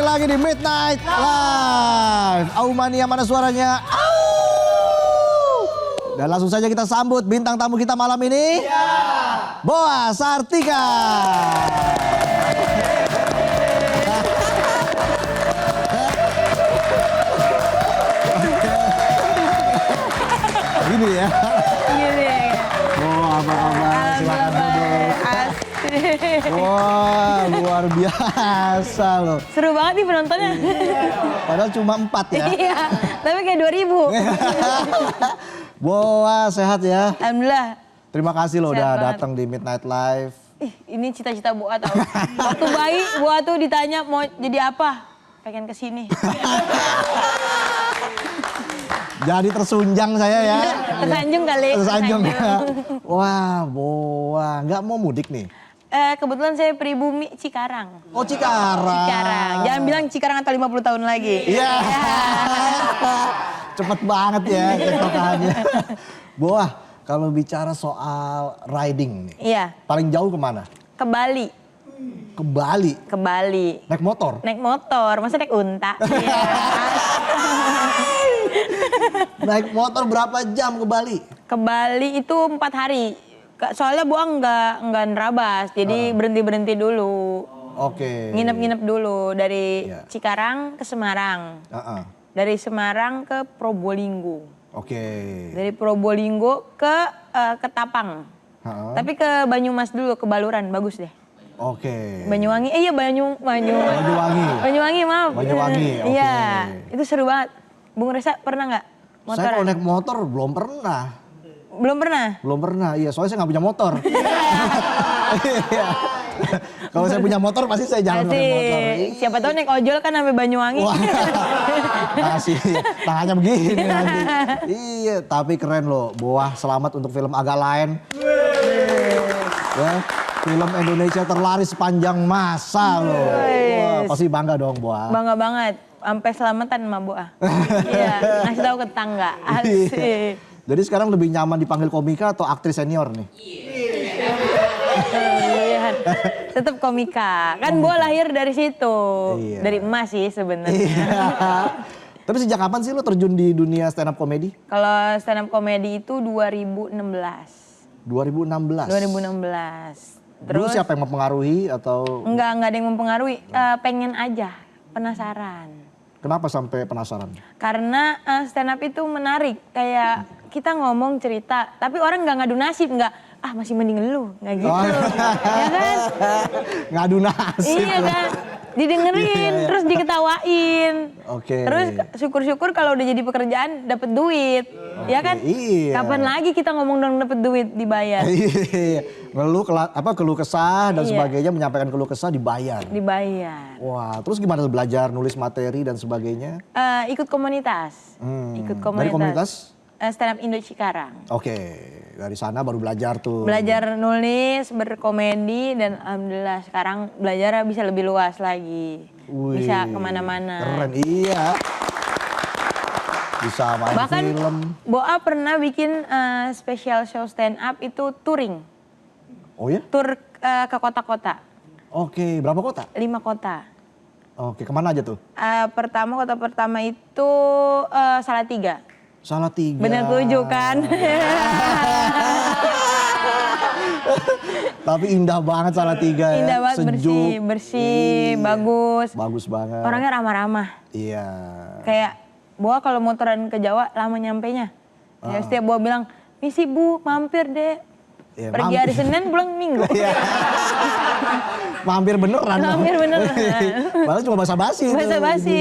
lagi di Midnight Live. Aumania mana suaranya? Dan langsung saja kita sambut bintang tamu kita malam ini. Boa Sartika. Gini ya. Gini. Oh, apa kabar? Silakan duduk. Wah, luar biasa loh. Seru banget nih penontonnya. Padahal cuma 4 ya. Iya, tapi kayak 2000. Boa sehat ya. Alhamdulillah. Terima kasih loh Sehat udah banget. datang di Midnight Live. Ih, ini cita-cita Boa tau. Waktu bayi Boa tuh ditanya mau jadi apa? Pengen kesini. Jadi tersunjang saya ya. Tersanjung kali. Tersanjung. Wah, Boa nggak mau mudik nih? Kebetulan saya pribumi Cikarang. Oh, Cikarang. Cikarang. Jangan bilang Cikarang atau 50 tahun lagi. Iya. Cepet banget ya tektokannya. Boa, kalau bicara soal riding nih, Iya, paling jauh kemana? ke Bali. Ke Bali. Ke Bali. Naik motor? Naik motor, masa naik unta? Iya. Naik motor berapa jam ke Bali? Ke Bali itu 4 hari. Soalnya Boa nggak nerabas, jadi berhenti dulu. Oke. Nginep dulu dari Iya. Cikarang ke Semarang. Dari Semarang ke Probolinggo. Oke. Dari Probolinggo ke Ketapang. Tapi ke Banyumas dulu, ke Baluran, bagus deh. Oke. Banyuwangi, iya Banyuwangi. Banyuwangi, maaf. Banyuwangi, oke. Iya, itu seru banget. Bung Reza pernah nggak Saya motoran? kalau naik motor belum pernah. Belum pernah? Belum pernah, iya. Soalnya saya nggak punya motor. Iya. Kalau saya punya motor pasti saya jalan pakai motor. Siapa tahu naik ojol kan sampai Banyuwangi. Wah, masih tangannya begini nanti. Iya, tapi keren loh. Boa, selamat untuk film agak lain. Ya, film Indonesia terlaris sepanjang masa loh. Wah, pasti bangga dong Boa. Bangga banget. Sampai selamatan sama Boa. Iya, ngasih tahu ke tetangga. Iya. Asik. Jadi sekarang lebih nyaman dipanggil komika atau aktris senior nih? Tetap komika. Kan Boa lahir dari situ. Iya. Dari emas sih sebenarnya. Iya. Tapi sejak kapan sih lo terjun di dunia stand up comedy? Kalau stand up comedy itu 2016. 2016. 2016. Dulu siapa yang mempengaruhi atau? Enggak ada yang mempengaruhi. Pengen aja, penasaran. Kenapa sampai penasaran? Karena stand up itu menarik. Kayak kita ngomong cerita, tapi orang nggak ngadu nasib, nggak masih mending lu, nggak gitu. Ya kan? Ngadu nasib. Iya kan? Didengerin, Iya. terus diketawain. Oke. Terus syukur-syukur kalau udah jadi pekerjaan dapet duit. Ya kan? Iya. Kapan lagi kita ngomong dong dapet duit dibayar? Iya. Ngeluh keluh kesah dan Iya. sebagainya, menyampaikan keluh kesah dibayar. Dibayar. Wah, terus gimana belajar nulis materi dan sebagainya? Ikut komunitas. Ikut komunitas. Dari komunitas? Stand up Indo Cikarang. Oke, dari sana baru belajar tuh. Belajar nulis, berkomedi, dan alhamdulillah sekarang belajar bisa lebih luas lagi. Wih, Bisa kemana-mana. Keren, iya. Bisa main Bahkan film. Boa pernah bikin special show stand up itu touring. Oh ya? Tur ke kota-kota, Oke, berapa kota? 5 kota. Oke, kemana aja tuh? Kota pertama itu Salatiga. Salatiga. Bener 7 kan? Tapi indah banget Salatiga ya. Indah banget, Sejuk. bersih, Iya. bagus. Bagus banget. Orangnya ramah-ramah. Iya. Kayak Boa kalau motoran ke Jawa lama nyampenya. Ya setiap Boa bilang, misi Bu mampir deh. Iya, Pergi hari Senin pulang Minggu. Iya. Mampir beneran. Mampir beneran. Padahal cuma basa-basi. tuh. Basa-basi.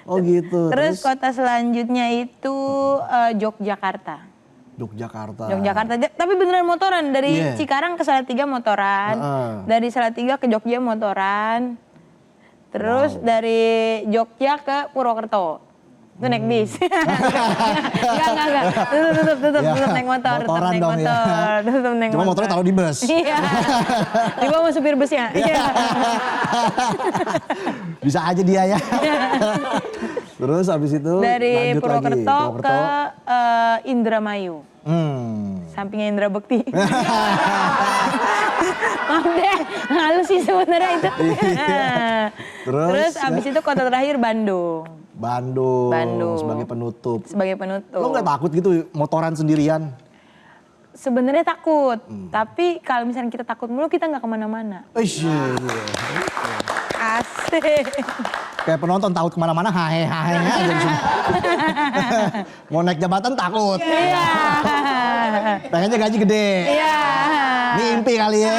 Oh gitu. Terus kota selanjutnya itu Yogyakarta. Yogyakarta. Tapi beneran motoran. Dari Iya. Cikarang ke Salatiga motoran. Dari Salatiga ke Jogja motoran. Terus dari Jogja ke Purwokerto. Itu naik bis. Enggak. Tutup naik motor. Motoran Tetap naik dong ya. motor. Tetap naik Cuma motor. motornya taruh di bus. Iya. Dibawa sama supir busnya. Iya. Bisa aja dia ya. Terus habis itu Dari lanjut Purwokerto lagi. ke Indramayu. Sampingnya Indra Bekti. Maaf deh, halus sih sebenarnya itu. Iya. Terus abis itu kota terakhir Bandung. Bandung sebagai penutup. Sebagai penutup. Lo nggak takut gitu motoran sendirian? Sebenarnya takut, tapi kalau misalnya kita takut mulu kita nggak kemana-mana. Iya. Asik. Kayak penonton takut kemana-mana, hahe aja di sini. Mau naik jabatan takut. Iya. Pengennya gaji gede. Iya. Mimpi kali ya.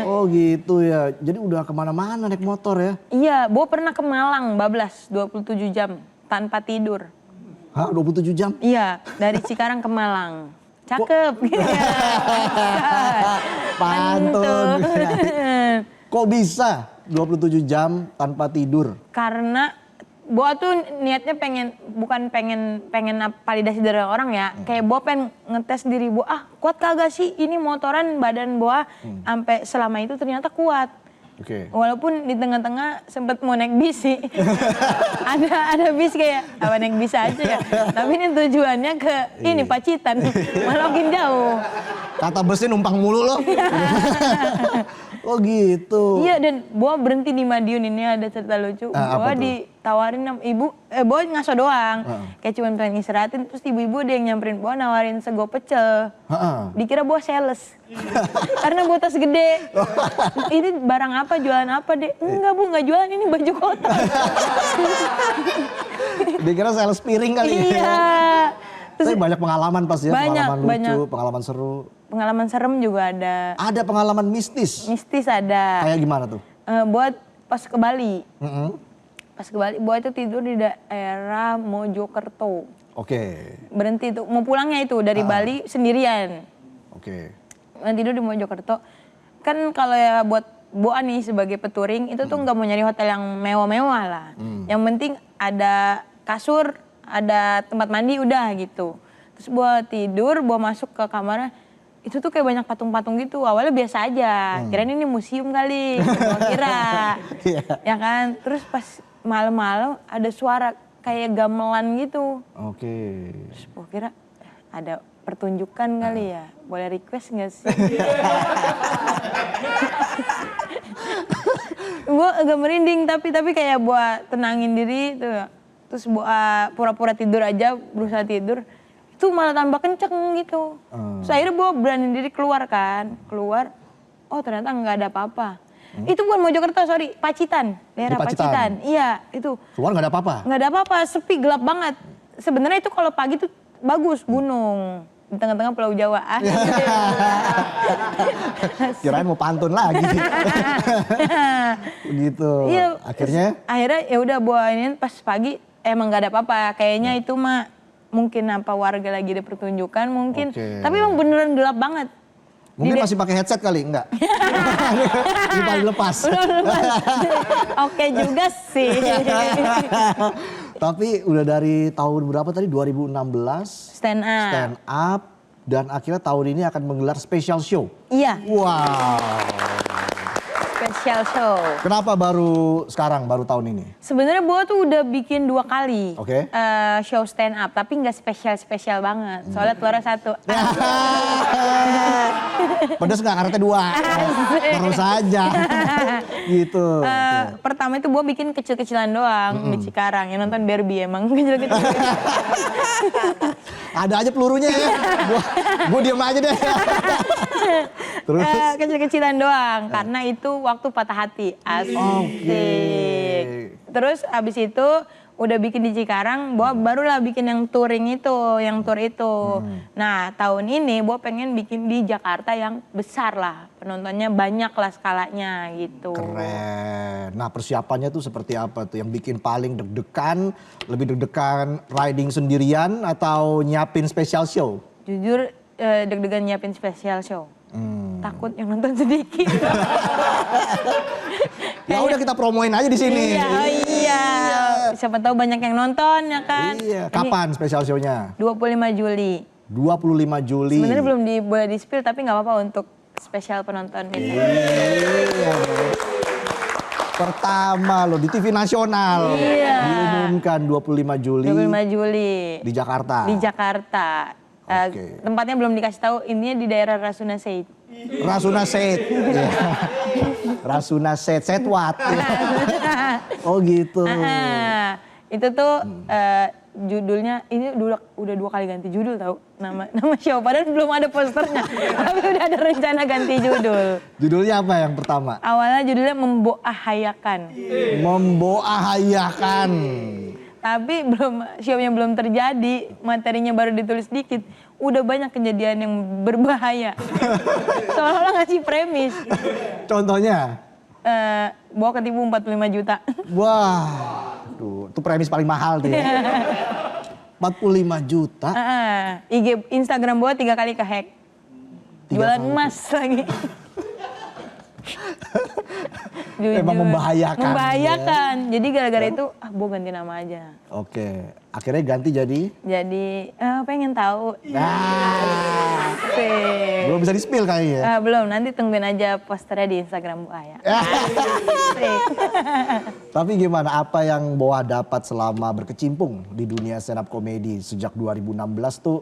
Oh gitu ya. Jadi udah kemana-mana naik motor ya? Iya, Bo pernah ke Malang, bablas 27 jam tanpa tidur. Hah, 27 jam? Iya, dari Cikarang ke Malang. Cakep. Pantun. Kok bisa 27 jam tanpa tidur? Karena Bo tuh niatnya bukan pengen validasi dari orang ya. Kayak Bo pengen ngetes diri Bo, kuat kagak sih ini motoran badan Bo sampai selama itu ternyata kuat. Oke. Walaupun di tengah-tengah sempet mau naik bis sih. ada bis kayak apa naik bis aja ya. Tapi ini tujuannya ke ini Pacitan. Malah makin jauh. Kata busnya numpang mulu loh. Oh gitu. Iya dan Bo berhenti di Madiun, ini ada cerita lucu. Bo ditawarin sama ibu, Bo ngaso doang. Kayak cuma pengen istirahatin, terus ibu-ibu dia yang nyamperin Bo nawarin sego pecel. Dikira Bo sales. Karena Bo tas gede. Ini barang apa, jualan apa deh? Enggak Bu, enggak jualan, ini baju kotor. Dikira sales piring kali ya. Iya. Tapi banyak pengalaman pas ya, pengalaman lucu, banyak. pengalaman seru. Pengalaman serem juga ada. Ada pengalaman mistis? Mistis ada. Kayak gimana tuh? Buat pas ke Bali. Pas ke Bali, Bo itu tidur di daerah Mojokerto. Oke. Berhenti tuh, mau pulangnya itu dari Bali sendirian. Oke. Tidur di Mojokerto. Kan kalau ya buat Bo nih sebagai peturing, itu tuh nggak mau nyari hotel yang mewah-mewah lah. Yang penting ada kasur, ada tempat mandi, udah gitu. Terus Bo tidur, Bo masuk ke kamarnya, itu tuh kayak banyak patung-patung gitu. Awalnya biasa aja, kirain ini museum kali, Bo kira. Ya kan, terus pas malam-malam ada suara kayak gamelan gitu. Oke. Terus Bo kira ada pertunjukan kali ya, boleh request gak sih? Bo agak merinding tapi kayak buat tenangin diri tuh. Terus Bo pura-pura tidur aja, berusaha tidur. Itu malah tambah kenceng gitu. Terus akhirnya Bo berani diri keluar kan. Keluar, oh ternyata nggak ada apa-apa. Itu bukan Mojokerto, sorry, Pacitan. Daerah Pacitan. Iya, itu. Keluar nggak ada apa-apa? Nggak ada apa-apa, sepi, gelap banget. Sebenarnya itu kalau pagi tuh bagus, gunung. Di tengah-tengah Pulau Jawa. Kirain mau pantun lagi. Begitu. Iya. Akhirnya ya udah buahin pas pagi emang nggak ada apa-apa. Kayaknya itu mah mungkin apa warga lagi ada pertunjukan mungkin. Tapi emang beneran gelap banget. Mungkin masih pakai headset kali, enggak? Ini paling lepas. Oke juga sih. Tapi udah dari tahun berapa tadi? 2016? Stand up. Dan akhirnya tahun ini akan menggelar special show. Iya. Wow. Special show. Kenapa baru sekarang, baru tahun ini? Sebenarnya Bo tuh udah bikin 2 kali show stand up, tapi nggak spesial banget. Soalnya telurnya 1. Pedes nggak karetnya 2? Terus saja. Gitu. Pertama itu Bo bikin kecil-kecilan doang di Cikarang. Yang nonton Barbie emang kecil-kecil. Ada aja pelurunya ya. Gue diem aja deh. Terus? Kecil-kecilan doang, karena itu waktu patah hati. Asik. Terus abis itu udah bikin di Cikarang, Bo barulah bikin yang touring itu, yang tour itu. Nah tahun ini Bo pengen bikin di Jakarta yang besar lah, penontonnya banyak lah skalanya gitu. Keren. Nah persiapannya tuh seperti apa tuh? Yang bikin paling deg-degan, lebih deg-degan riding sendirian atau nyiapin special show? Jujur deg-degan nyiapin special show. Takut yang nonton sedikit. Ya udah kita promoin aja di sini. Iya. Siapa tahu banyak yang nonton ya kan. Iya. Kapan special show-nya? 25 Juli. 25 Juli. Sebenarnya belum boleh di-spill tapi nggak apa-apa untuk spesial penonton ini. Iya. Pertama loh di TV nasional. Iya. Diumumkan 25 Juli. 25 Juli. Di Jakarta. Di Jakarta. Tempatnya belum dikasih tahu, intinya di daerah Rasuna Said. Rasuna Said. Iya. Rasuna Said, Setwat. Oh gitu. Itu tuh judulnya ini udah 2 kali ganti judul tahu nama show, padahal belum ada posternya tapi udah ada rencana ganti judul. Judulnya apa yang pertama? Awalnya judulnya Memboahayakan. Memboahayakan. Tapi show-nya belum terjadi, materinya baru ditulis dikit, udah banyak kejadian yang berbahaya. Seolah-olah ngasih premis. Contohnya? Bawa ketipu 45 juta. Wah, itu premis paling mahal tuh ya. 45 juta? Instagram bawa 3 kali kehack. Jualan emas lagi. Emang membahayakan. Membahayakan. Ya. Jadi gara-gara itu, Bo ganti nama aja. Oke, akhirnya ganti jadi? Jadi, pengen tahu. Nah, belum bisa di-spill kali ya? Belum, nanti tungguin aja posternya di Instagram Bu Aya. Tapi gimana, apa yang Boa dapat selama berkecimpung di dunia stand up comedy sejak 2016 tuh,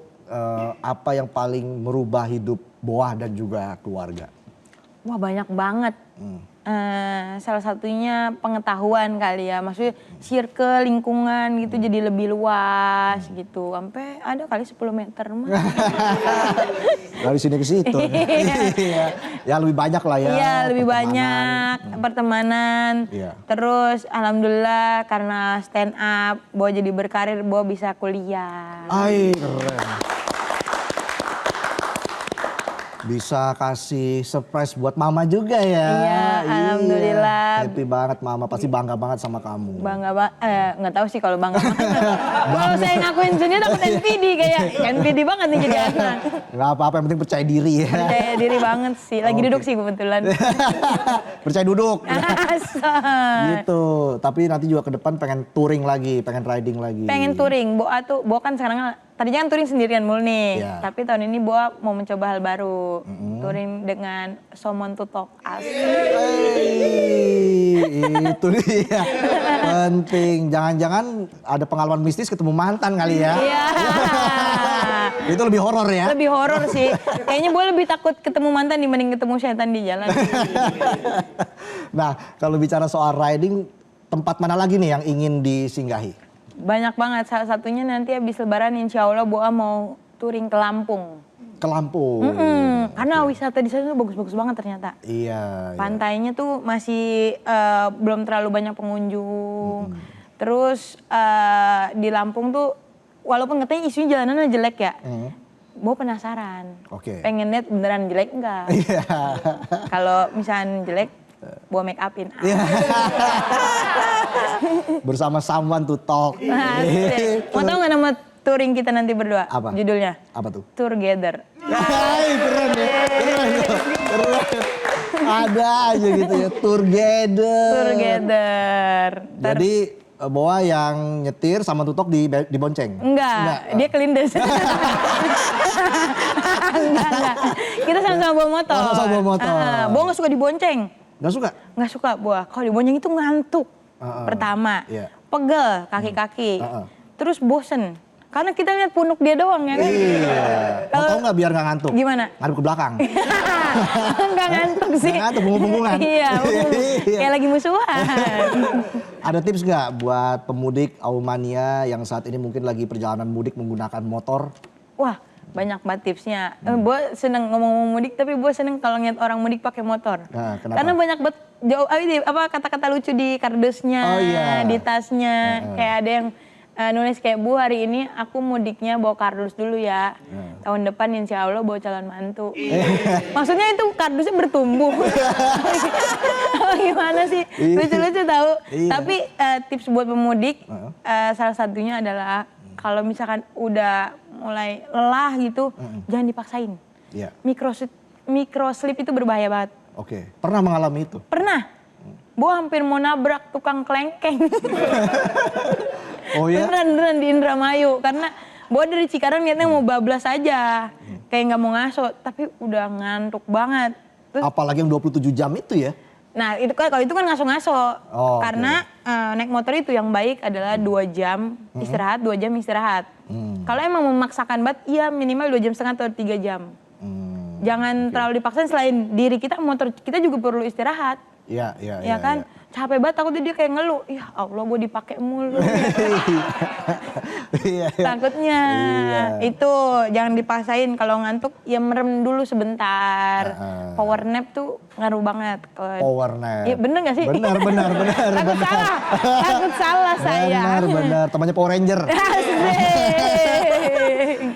apa yang paling merubah hidup Boa dan juga keluarga? Wah, banyak banget. Salah satunya pengetahuan kali ya, maksudnya circle lingkungan gitu jadi lebih luas gitu, sampai ada kali 10 meter mah. Dari sini ke situ. Ya lebih banyak lah ya. Iya lebih banyak pertemanan. Iya. Terus alhamdulillah karena stand up, Bo jadi berkarir, Bo bisa kuliah. Ay, keren. Bisa kasih surprise buat mama juga ya. Iya, alhamdulillah. Happy banget mama, pasti bangga banget sama kamu. Bangga banget, nggak tahu sih kalau bangga. Kalau saya ngakuin sendiri takut NPD, kayak NPD banget nih jadi anak. Gak apa-apa, yang penting percaya diri ya. Percaya diri banget sih, lagi duduk sih kebetulan. Percaya duduk. Asal. Gitu, tapi nanti juga ke depan pengen touring lagi, pengen riding lagi. Pengen touring, Bo kan sekarang tadinya kan touring sendirian mulu nih, tapi tahun ini Boa mau mencoba hal baru, touring dengan Someone to Talk. Itu dia, penting. Jangan-jangan ada pengalaman mistis ketemu mantan kali ya? Iya. Itu lebih horor ya? Lebih horor sih, kayaknya Boa lebih takut ketemu mantan dibanding ketemu setan di jalan. Nah, kalau bicara soal riding, tempat mana lagi nih yang ingin disinggahi? Banyak banget, salah satunya nanti habis lebaran insya Allah Boa mau touring ke Lampung. Ke Lampung? Karena wisata di sana tuh bagus-bagus banget ternyata. Iya. Pantainya tuh masih belum terlalu banyak pengunjung. Terus di Lampung tuh walaupun katanya isunya jalanannya jelek ya. Boa penasaran. Pengen lihat beneran jelek enggak. Iya. Kalau misalnya jelek, Boa make upin. Bersama Someone to Talk. Mau tau gak nama touring kita nanti berdua? Apa? Judulnya? Apa tuh? Together. Hai, keren ya. Keren. Ada aja gitu ya, Together. Jadi Boa yang nyetir sama tutok di bonceng? Enggak, dia kelindes. Enggak. Kita sama-sama bawa motor. Sama-sama bawa motor. Boa gak suka dibonceng. Gak suka? Gak suka Boa, kalau dibonceng itu ngantuk. Pertama, pegel kaki-kaki. Terus bosen. Karena kita lihat punuk dia doang ya kan. Iya. Mau tau gak biar gak ngantuk? Gimana? Ngadep ke belakang. Gak ngantuk sih. Gak ngantuk, punggung-punggungan. Iya, kayak lagi musuhan. Ada tips gak buat pemudik Aumania yang saat ini mungkin lagi perjalanan mudik menggunakan motor? Wah, banyak banget tipsnya. Boa seneng ngomong mudik, tapi Boa seneng kalau ngeliat orang mudik pakai motor. Nah, kenapa? Karena banyak banget kata-kata lucu di kardusnya, di tasnya. Kayak ada yang nulis kayak, Bu hari ini aku mudiknya bawa kardus dulu ya. Tahun depan insya Allah bawa calon mantu. Maksudnya itu kardusnya bertumbuh. Gimana sih? Lucu-lucu tahu. Tapi tips buat pemudik, salah satunya adalah kalau misalkan udah mulai lelah gitu, jangan dipaksain. Microslip itu berbahaya banget. Oke, pernah mengalami itu? Pernah. Boa hampir mau nabrak tukang kelengkeng. Oh ya? Beneran di Indramayu. Karena Boa dari Cikarang niatnya mau bablas aja. Kayak gak mau ngaso, tapi udah ngantuk banget. Terus, apalagi yang 27 jam itu ya? Nah itu kan kalau itu kan ngaso-ngaso. Oh, Karena naik motor itu yang baik adalah 2 jam istirahat, 2 jam istirahat. Kalau emang memaksakan banget, iya minimal 2 jam setengah atau 3 jam. Jangan terlalu dipaksain, selain diri kita, motor kita juga perlu istirahat. Iya. Ya kan? Capek banget, takutnya dia kayak ngeluh. Ya Allah, gue dipakai mulu. Iya. Takutnya. Itu jangan dipaksain, kalau ngantuk ya merem dulu sebentar. Power nap tuh ngaruh banget. Power nap. Iya, bener gak sih? Benar. Takut salah saya. Benar. Temannya Power Ranger. Asik.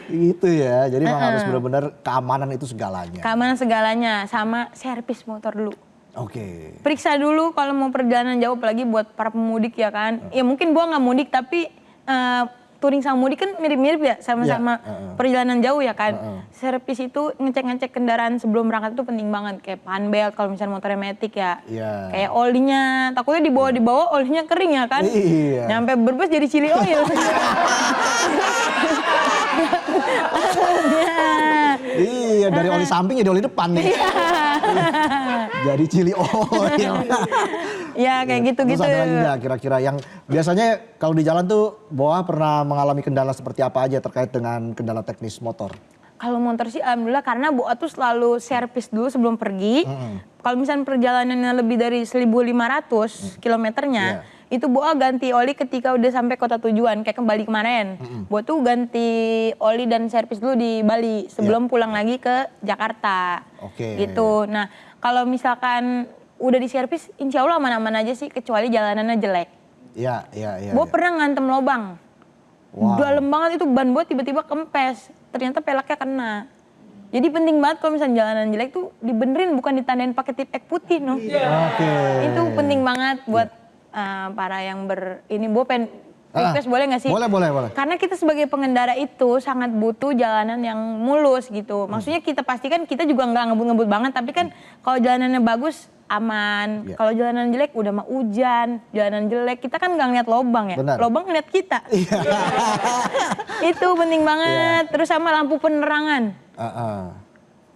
Itu ya. Jadi memang harus benar-benar keamanan itu segalanya. Keamanan segalanya, sama servis motor dulu. Oke. Periksa dulu kalau mau perjalanan jauh, apalagi buat para pemudik ya kan. Ya mungkin gua nggak mudik, tapi touring sama mudik kan mirip-mirip ya, sama-sama perjalanan jauh ya kan. Servis itu ngecek-ngecek kendaraan sebelum berangkat itu penting banget. Kayak pan belt kalau misalnya motornya matic ya. Kayak olinya, takutnya dibawa olinya kering ya kan. Nyampe Brebes jadi chili oil. Iya, dari oli samping jadi oli depan nih. Jadi chili oil. Ya kayak gitu-gitu. Terus ada lagi nggak kira-kira yang biasanya kalau di jalan tuh Boa pernah mengalami kendala seperti apa aja terkait dengan kendala teknis motor? Kalau motor sih alhamdulillah, karena Boa tuh selalu servis dulu sebelum pergi. Kalau misalnya perjalanannya lebih dari 1.500 kilometernya, itu Boa ganti oli ketika udah sampai kota tujuan, kayak kembali kemarin. Boa tuh ganti oli dan servis dulu di Bali sebelum pulang lagi ke Jakarta. Gitu. Nah, kalau misalkan udah diservis, insya Allah aman-aman aja sih, kecuali jalanannya jelek. Boa pernah ngantem lobang. Dalam banget itu, ban Boa tiba-tiba kempes. Ternyata pelaknya kena. Jadi penting banget kalau misalnya jalanan jelek tuh dibenerin, bukan ditandain pakai tip ek putih, no. Itu penting banget buat para yang ini. Boa pengen request, boleh gak sih? Boleh. Karena kita sebagai pengendara itu sangat butuh jalanan yang mulus gitu. Maksudnya kita pastikan kita juga nggak ngebut-ngebut banget, tapi kan kalau jalanannya bagus, aman. Kalau jalanan jelek, udah mah hujan, jalanan jelek, kita kan nggak ngeliat lobang ya. Lobang ngeliat kita. Itu penting banget. Terus sama lampu penerangan.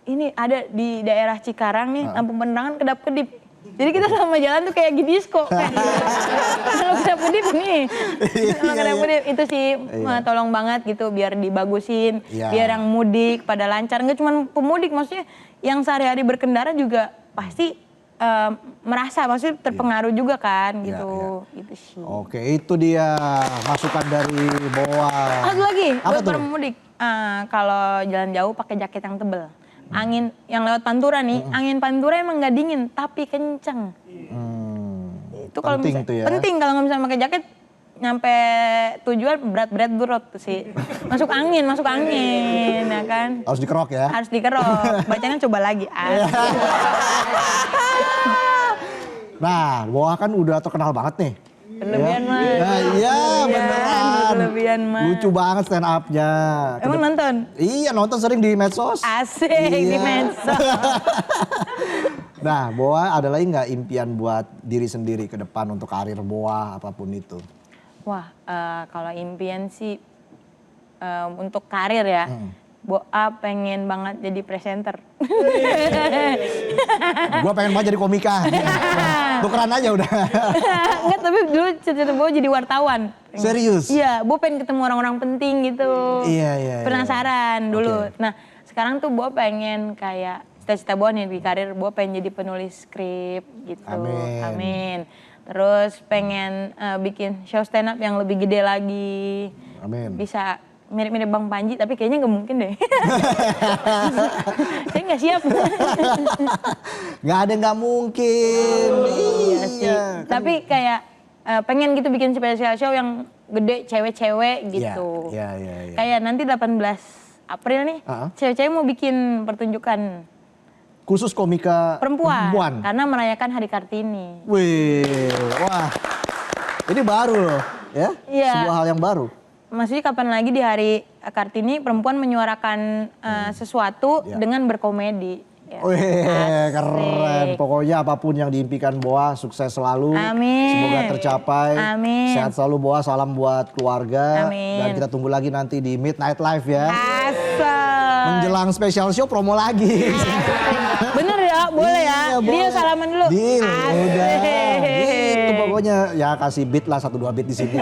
Ini ada di daerah Cikarang nih, lampu penerangan kedap-kedip. Jadi kita selama jalan tuh kayak disco. Kalau kedap-kedip nih, kalau kedap-kedip itu sih tolong banget gitu, biar dibagusin, biar yang mudik pada lancar. Nggak cuma pemudik, maksudnya yang sehari-hari berkendara juga pasti merasa, maksudnya terpengaruh juga kan gitu. Gitu sih. Oke, itu dia masukan dari Boa. Satu lagi buat para pemudik, kalau jalan jauh pakai jaket yang tebel. Angin yang lewat Pantura nih, angin Pantura emang nggak dingin tapi kenceng. Itu kalau penting tuh ya. Penting kalau nggak bisa pakai jaket, nyampe tujuan berat durot tuh sih. Masuk angin ya kan. Harus dikerok ya. Harus dikerok. Bacanya coba lagi. Nah, Boa kan udah terkenal banget nih. Berlebihan Mas. Iya beneran. Berlebihan Mas. Lucu banget stand up-nya. Emang nonton? Iya nonton sering di medsos. Asik di medsos. Nah, Boa ada lagi nggak impian buat diri sendiri ke depan untuk karir Boa apapun itu? Wah, kalau impian sih untuk karir ya. Boa pengen banget jadi presenter. Gua pengen banget jadi komika. Tukeran aja udah. Enggak, tapi dulu cita-cita Boa jadi wartawan. Serius? Iya, Boa pengen ketemu orang-orang penting gitu. Iya. Penasaran dulu. Nah, sekarang tuh Boa pengen kayak cita-cita Boa nih di karir, Boa pengen jadi penulis skrip gitu. Amin. Terus pengen bikin show stand up yang lebih gede lagi. Amin. Bisa mirip-mirip Bang Panji, tapi kayaknya nggak mungkin deh. Saya nggak siap. Nggak ada nggak mungkin. Iya sih. Kan. Tapi kayak pengen gitu bikin special show yang gede, cewek-cewek gitu. Iya. Kayak nanti 18 April nih, cewek-cewek mau bikin pertunjukan. Khusus komika perempuan. Karena merayakan Hari Kartini. Wih, wah. Ini baru loh, ya? Iya. Sebuah hal yang baru. Maksudnya kapan lagi di Hari Kartini perempuan menyuarakan sesuatu dengan berkomedi. Ya. Wih, keren. Pokoknya apapun yang diimpikan Boa, sukses selalu. Amin. Semoga tercapai. Amin. Sehat selalu Boa, salam buat keluarga. Amin. Dan kita tunggu lagi nanti di Midnight Live ya. Asal. menjelang special show promo lagi. Bener ya, boleh ya. Iya, boleh. Dia salaman dulu. Deal, udah. Asik. Itu pokoknya ya kasih beat lah 1-2 beat di sini.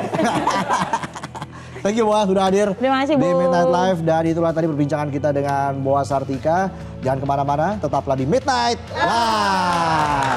Thank you Boa sudah hadir Terima kasih, di Bu. Midnight Live. Dan itulah tadi perbincangan kita dengan Boa Sartika. Jangan kemana-mana, tetaplah di Midnight Live.